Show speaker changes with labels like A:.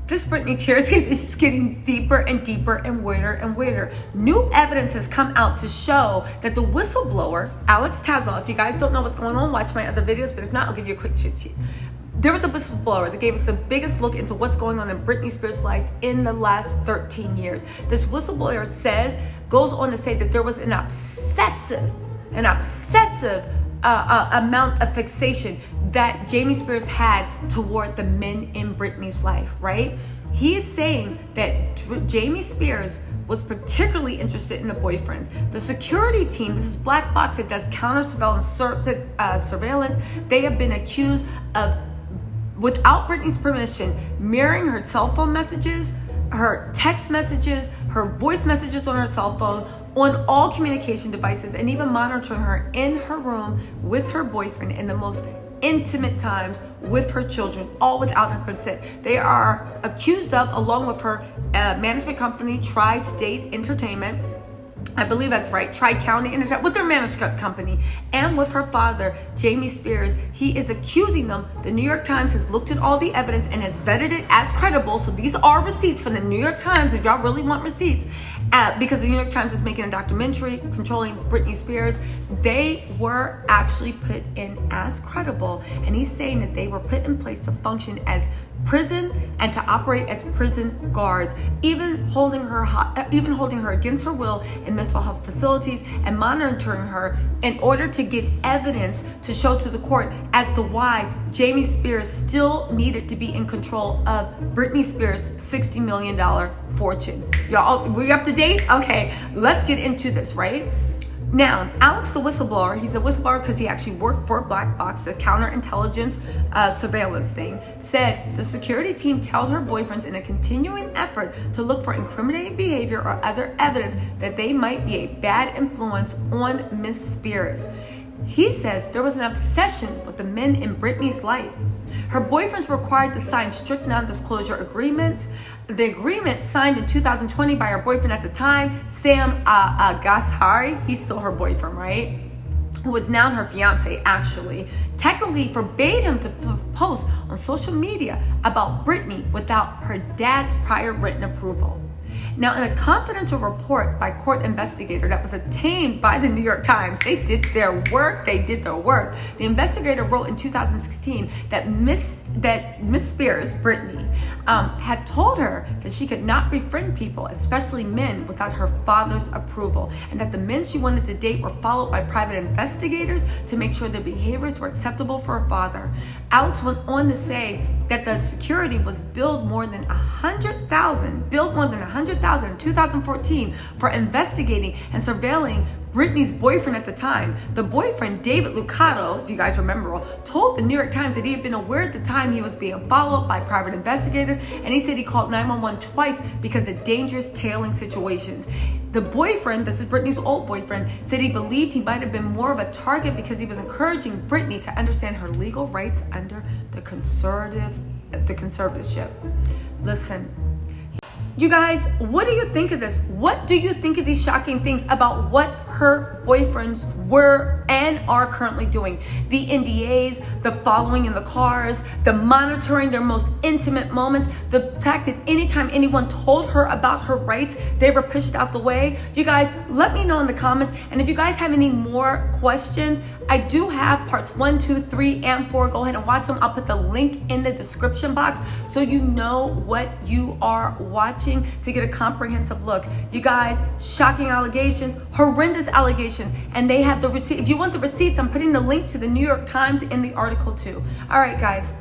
A: This Britney tears case is just getting deeper and deeper and weirder and weirder. New evidence has come out to show that the whistleblower, Alex Tattle, if you guys don't know what's going on, watch my other videos, but if not, I'll give you a quick cheat sheet. There was a whistleblower that gave us the biggest look into what's going on in Britney Spears' life in the last 13 years. This whistleblower goes on to say that there was an obsessive amount of fixation that Jamie Spears had toward the men in Britney's life, right? He is saying that Jamie Spears was particularly interested in the boyfriends. The security team, this is Black Box that does counter surveillance, they have been accused of, without Britney's permission, mirroring her cell phone messages, her text messages, her voice messages on her cell phone, on all communication devices, and even monitoring her in her room with her boyfriend in the most intimate times with her children, all without her consent. They are accused of, along with her management company, Tri-State Entertainment, I believe that's right, Tri-County Entertainment, with their management company, and with her father, Jamie Spears. He is accusing them. The New York Times has looked at all the evidence and has vetted it as credible. So these are receipts from the New York Times, if y'all really want receipts, because the New York Times is making a documentary controlling Britney Spears. They were actually put in as credible, and he's saying that they were put in place to function as prison and to operate as prison guards, even holding her against her will in mental health facilities and monitoring her in order to get evidence to show to the court as to why Jamie Spears still needed to be in control of Britney Spears' $60 million fortune. Y'all, we up to date? Okay, let's get into this, right? Now, Alex, the whistleblower, he's a whistleblower because he actually worked for Black Box, the counterintelligence surveillance thing, said the security team tells her boyfriends in a continuing effort to look for incriminating behavior or other evidence that they might be a bad influence on Miss Spears. He says there was an obsession with the men in Britney's life. Her boyfriends were required to sign strict non-disclosure agreements. The agreement signed in 2020 by her boyfriend at the time, Sam Gashari, he's still her boyfriend, right? Who is now her fiance, actually, technically forbade him to post on social media about Britney without her dad's prior written approval. Now, in a confidential report by court investigator that was obtained by the New York Times, they did their work. The investigator wrote in 2016 that Miss Spears, Britney, had told her that she could not befriend people, especially men, without her father's approval, and that the men she wanted to date were followed by private investigators to make sure their behaviors were acceptable for her father. Alex went on to say that the security was billed more than $100,000 in 2014 for investigating and surveilling Britney's boyfriend at the time. The boyfriend, David Lucato, if you guys remember, told the New York Times that he had been aware at the time he was being followed by private investigators, and he said he called 911 twice because of dangerous tailing situations. The boyfriend, this is Britney's old boyfriend, said he believed he might have been more of a target because he was encouraging Britney to understand her legal rights under the conservatorship. Listen, you guys, what do you think of this? What do you think of these shocking things about what her boyfriends were and are currently doing? The NDAs, the following in the cars, the monitoring their most intimate moments, the fact that anytime anyone told her about her rights, they were pushed out the way. You guys, let me know in the comments. And if you guys have any more questions, I do have parts 1, 2, 3, and 4. Go ahead and watch them. I'll put the link in the description box so you know what you are watching to get a comprehensive look. You guys, shocking allegations, horrendous allegations, and they have the receipt. If you want the receipts, I'm putting the link to the New York Times in the article too. All right, guys.